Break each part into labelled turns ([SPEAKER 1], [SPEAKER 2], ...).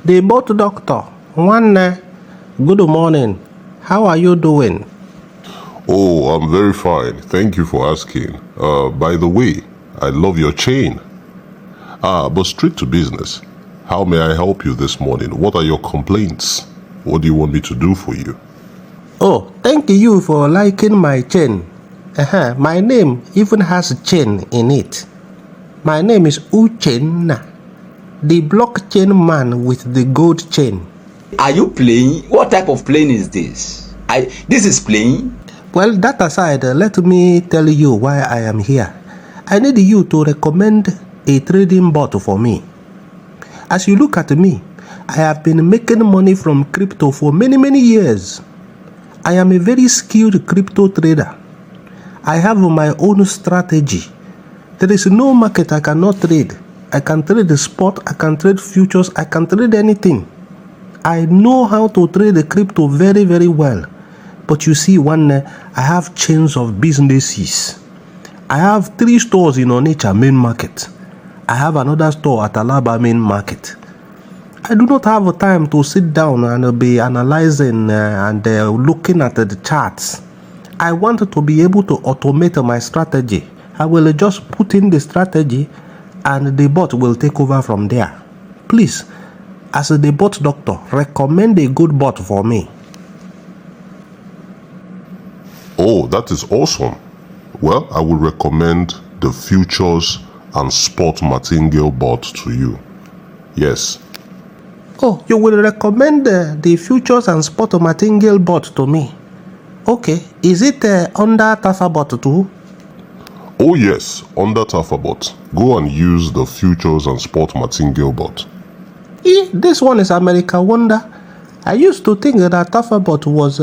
[SPEAKER 1] The boat doctor. Good morning. How are you doing?
[SPEAKER 2] Oh, I'm very fine. Thank you for asking. By the way, I love your chain. But straight to business. How may I help you this morning? What are your complaints? What do you want me to do for you?
[SPEAKER 1] Oh, thank you for liking my chain. My name even has a chain in it. My name is Uchenna, the blockchain man with the gold chain.
[SPEAKER 3] Are you playing? What type of playing is this? This is playing?
[SPEAKER 1] Well, that aside, let me tell you why I am here. I need you to recommend a trading bot for me. As you look at me, I have been making money from crypto for many years. I am a very skilled crypto trader. I have my own strategy. There is no market I cannot trade. I can trade the spot, I can trade futures, I can trade anything. I know how to trade the crypto very well. But you see, I have chains of businesses. I have 3 stores in Onitsha main market. I have another store at Alaba main market. I do not have time to sit down and be analyzing and looking at the charts. I want to be able to automate my strategy. I will just put in the strategy and the bot will take over from there. Please, as the bot doctor, recommend a good bot for me.
[SPEAKER 2] Oh, that is awesome. Well, I would recommend the Futures and Spot Martingale bot to you. Yes.
[SPEAKER 1] Oh, you will recommend the Futures and Spot Martingale bot to me? Okay, is it under Taabot too?
[SPEAKER 2] Oh yes, under Taabot. Go and use the Futures and Spot Martingale bot.
[SPEAKER 1] This one is America Wonder. I used to think that Taabot was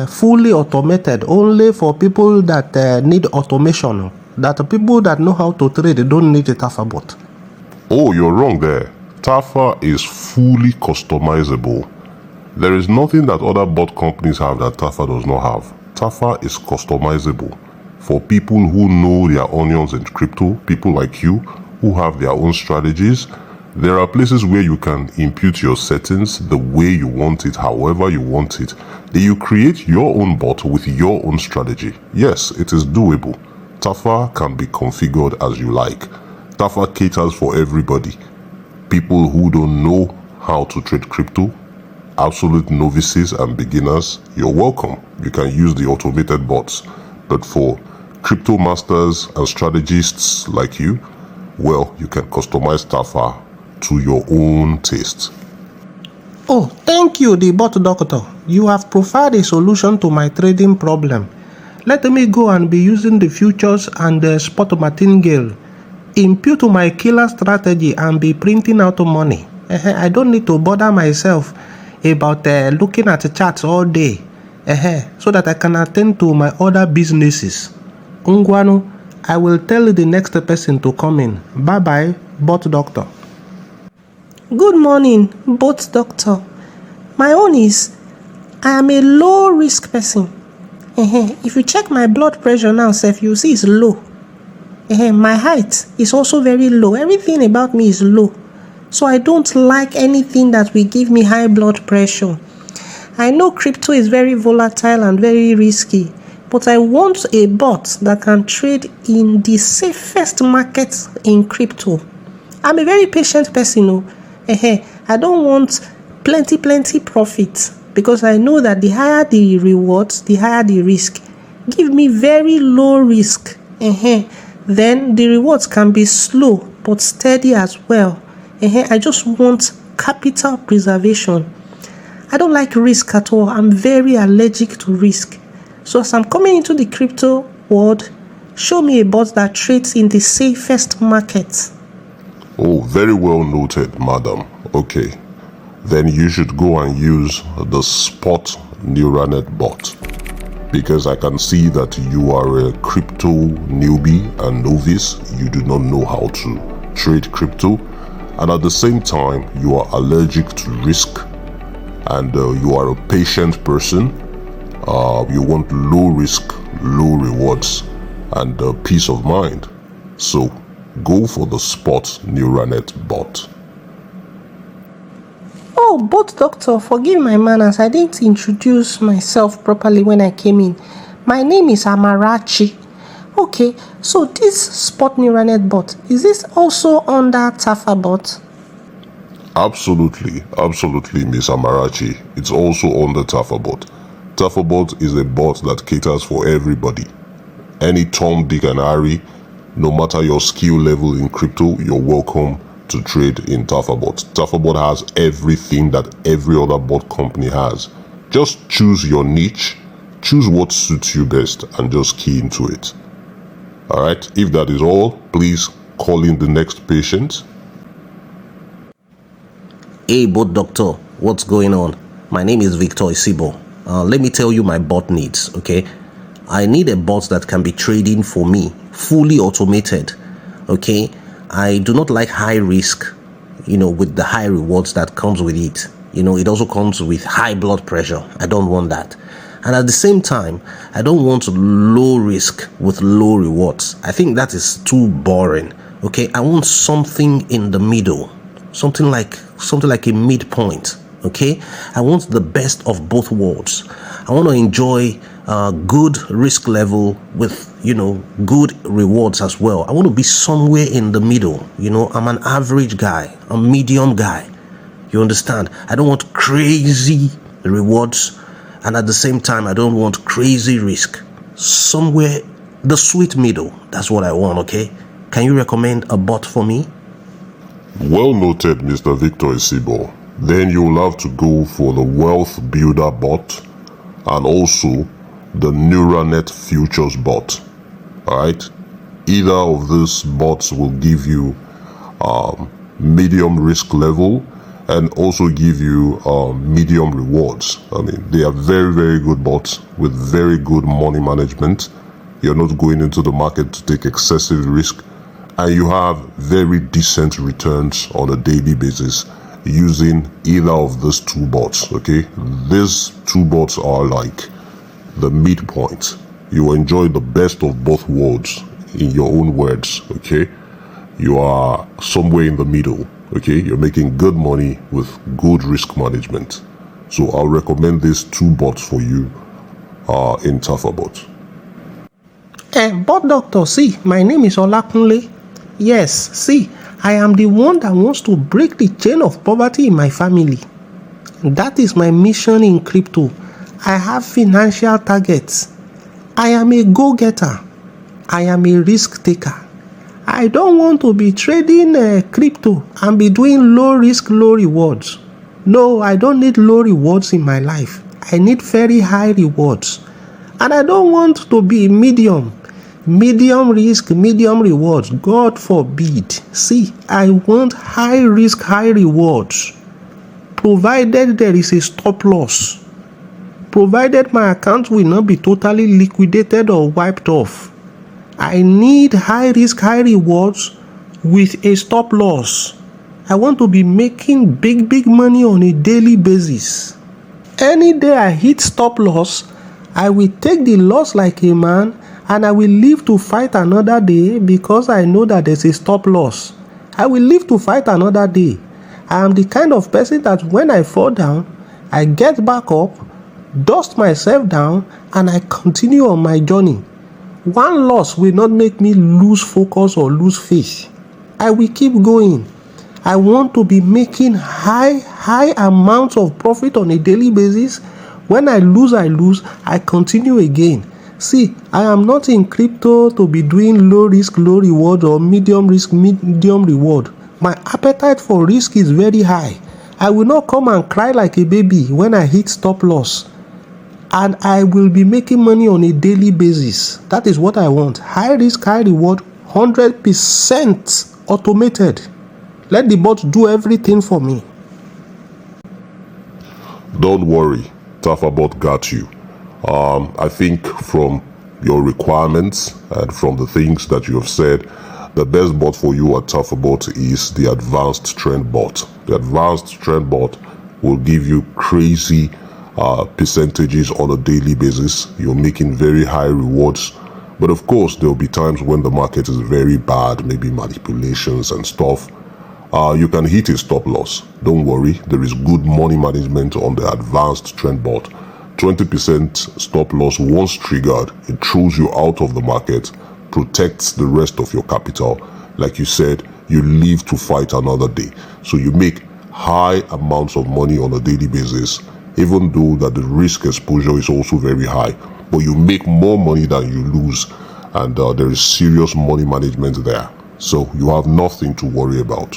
[SPEAKER 1] fully automated, only for people that need automation. That people that know how to trade don't need a Taabot.
[SPEAKER 2] Oh, you're wrong there. Tafa is fully customizable. There is nothing that other bot companies have that Tafa does not have. Tafa is customizable for people who know their onions in crypto, people like you who have their own strategies. There are places where you can impute your settings the way you want it, however you want it. Then you create your own bot with your own strategy. Yes, it is doable. Tafa can be configured as you like. Tafa caters for everybody. People who don't know how to trade crypto, absolute novices and beginners, you're welcome. You can use the automated bots. But for crypto masters and strategists like you, well, you can customize Tafa to your own taste.
[SPEAKER 1] Oh, thank you, the bot doctor. You have provided a solution to my trading problem. Let me go and be using the futures and the spot martingale. Impute my killer strategy and be printing out money. I don't need to bother myself about looking at the charts all day. So that I can attend to my other businesses. Ungwanu, I will tell the next person to come in. Bye-bye, bot doctor.
[SPEAKER 4] Good morning, bot doctor. My own is, I am a low risk person. If you check my blood pressure now, sef, you see it's low. My height is also very low. Everything about me is low. So I don't like anything that will give me high blood pressure. I know crypto is very volatile and very risky, but I want a bot that can trade in the safest market in crypto. I'm a very patient person. I don't want plenty profit, because I know that the higher the rewards, the higher the risk. Give me very low risk. Then the rewards can be slow but steady as well. I just want capital preservation. I don't like risk at all. I'm very allergic to risk. So as I'm coming into the crypto world, show me a bot that trades in the safest market.
[SPEAKER 2] Oh, very well noted, madam. Okay, then you should go and use the Spot Neural Net bot, because I can see that you are a crypto newbie and novice. You do not know how to trade crypto, and at the same time you are allergic to risk, and you are a patient person. You want low risk, low rewards, and peace of mind. So go for the Spot Neural Net bot.
[SPEAKER 4] Oh, both doctor, forgive my manners. I didn't introduce myself properly when I came in. My name is Amarachi. Okay, so this spot neural net bot, is this also under Taabot?
[SPEAKER 2] Absolutely, Miss Amarachi. It's also on the Taabot. Taabot is a bot that caters for everybody. Any Tom, Dick, and Harry, no matter your skill level in crypto, you're welcome to trade in Taabot. Taabot has everything that every other bot company has. Just choose your niche, choose what suits you best, and just key into it. Alright, if that is all, please call in the next patient.
[SPEAKER 1] Hey, bot doctor, what's going on? My name is Victor Isibor. Let me tell you my bot needs, okay? I need a bot that can be trading for me, fully automated, okay? I do not like high risk, with the high rewards that comes with it. It also comes with high blood pressure. I don't want that. And at the same time, I don't want low risk with low rewards. I think that is too boring, okay? I want something in the middle, something like a midpoint, okay? I want the best of both worlds. I want to enjoy good risk level with good rewards as well. I want to be somewhere in the middle. I'm an average guy, a medium guy. You understand? I don't want crazy rewards, and at the same time I don't want crazy risk. Somewhere the sweet middle. That's what I want, okay? Can you recommend a bot for me?
[SPEAKER 2] Well noted, Mr. Victor Isibor. Then you'll have to go for the Wealth Builder bot and also the Neural Net Futures bot. Alright? Either of these bots will give you medium risk level and also give you medium rewards. I mean, they are very, very good bots with very good money management. You're not going into the market to take excessive risk, and you have very decent returns on a daily basis using either of these two bots, okay? These two bots are like the midpoint. You enjoy the best of both worlds in your own words, okay? You are somewhere in the middle, okay? You're making good money with good risk management. So I'll recommend these two bots for you in Taabot.
[SPEAKER 4] Bot doctor, see, my name is Olakunle. Yes, see, I am the one that wants to break the chain of poverty in my family. That is my mission in crypto. I have financial targets. I am a go-getter. I am a risk taker. I don't want to be trading crypto and be doing low risk, low rewards. No, I don't need low rewards in my life. I need very high rewards. And I don't want to be medium risk, medium rewards. God forbid. See, I want high risk, high rewards. Provided there is a stop loss. Provided my account will not be totally liquidated or wiped off. I need high risk, high rewards with a stop loss. I want to be making big money on a daily basis. Any day I hit stop loss, I will take the loss like a man, and I will live to fight another day because I know that there's a stop loss. I will live to fight another day. I am the kind of person that when I fall down, I get back up, dust myself down, and I continue on my journey. One loss will not make me lose focus or lose faith. I will keep going. I want to be making high amounts of profit on a daily basis. When I lose, I continue again. See, I am not in crypto to be doing low risk, low reward or medium risk, medium reward. My appetite for risk is very high. I will not come and cry like a baby when I hit stop loss. And I will be making money on a daily basis. That is what I want. High risk, high reward, 100% automated. Let the bot do everything for me.
[SPEAKER 2] Don't worry, Taabot got you. I think from your requirements and from the things that you have said, the best bot for you at Taabot is the advanced trend bot. The advanced trend bot will give you crazy percentages on a daily basis. You're making very high rewards, but of course there will be times when the market is very bad, maybe manipulations and stuff. You can hit a stop loss. Don't worry, there is good money management on the advanced trend bot. 20% stop loss once triggered, it throws you out of the market, protects the rest of your capital. Like you said, you live to fight another day. So you make high amounts of money on a daily basis, even though that the risk exposure is also very high. But you make more money than you lose, and there is serious money management there. So you have nothing to worry about.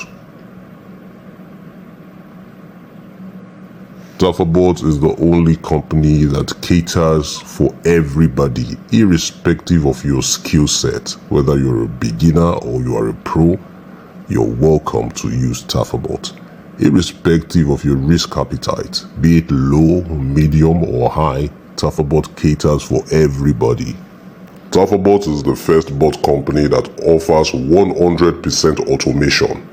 [SPEAKER 2] Taabot is the only company that caters for everybody, irrespective of your skill set. Whether you're a beginner or you are a pro, you're welcome to use Taabot. Irrespective of your risk appetite, be it low, medium or high, Taabot caters for everybody. Taabot is the first bot company that offers 100% automation,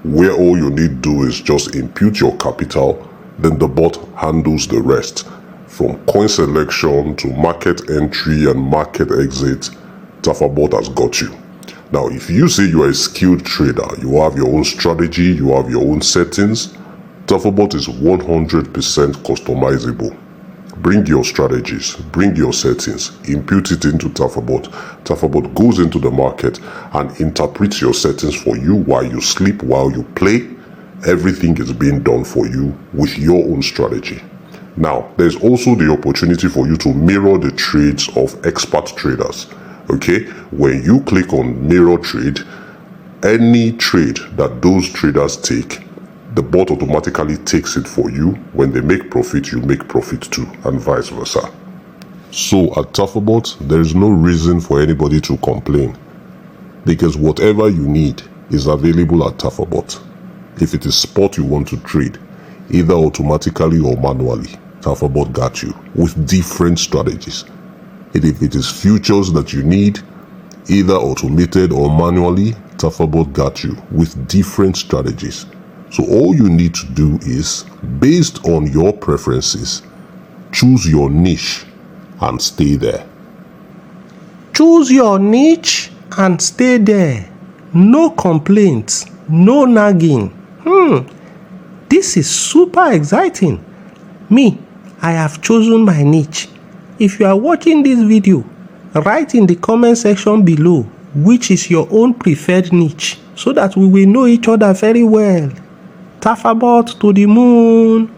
[SPEAKER 2] where all you need to do is just input your capital, then the bot handles the rest. From coin selection to market entry and market exit, Taabot has got you. Now, if you say you are a skilled trader, you have your own strategy, you have your own settings, Taabot is 100% customizable. Bring your strategies, bring your settings, input it into Taabot. Taabot goes into the market and interprets your settings for you while you sleep, while you play. Everything is being done for you with your own strategy. Now, there's also the opportunity for you to mirror the trades of expert traders. Okay, when you click on mirror trade, any trade that those traders take, the bot automatically takes it for you. When they make profit, you make profit too, and vice versa. So at Taabot, there is no reason for anybody to complain, because whatever you need is available at Taabot. If it is spot you want to trade, either automatically or manually, Taabot got you with different strategies. And if it is futures that you need, either automated or manually, Taabot got you with different strategies. So all you need to do is, based on your preferences, choose your niche and stay there.
[SPEAKER 1] Choose your niche and stay there. No complaints, no nagging. This is super exciting. Me, I have chosen my niche. If you are watching this video, write in the comment section below which is your own preferred niche, so that we will know each other very well. Taabot to the moon.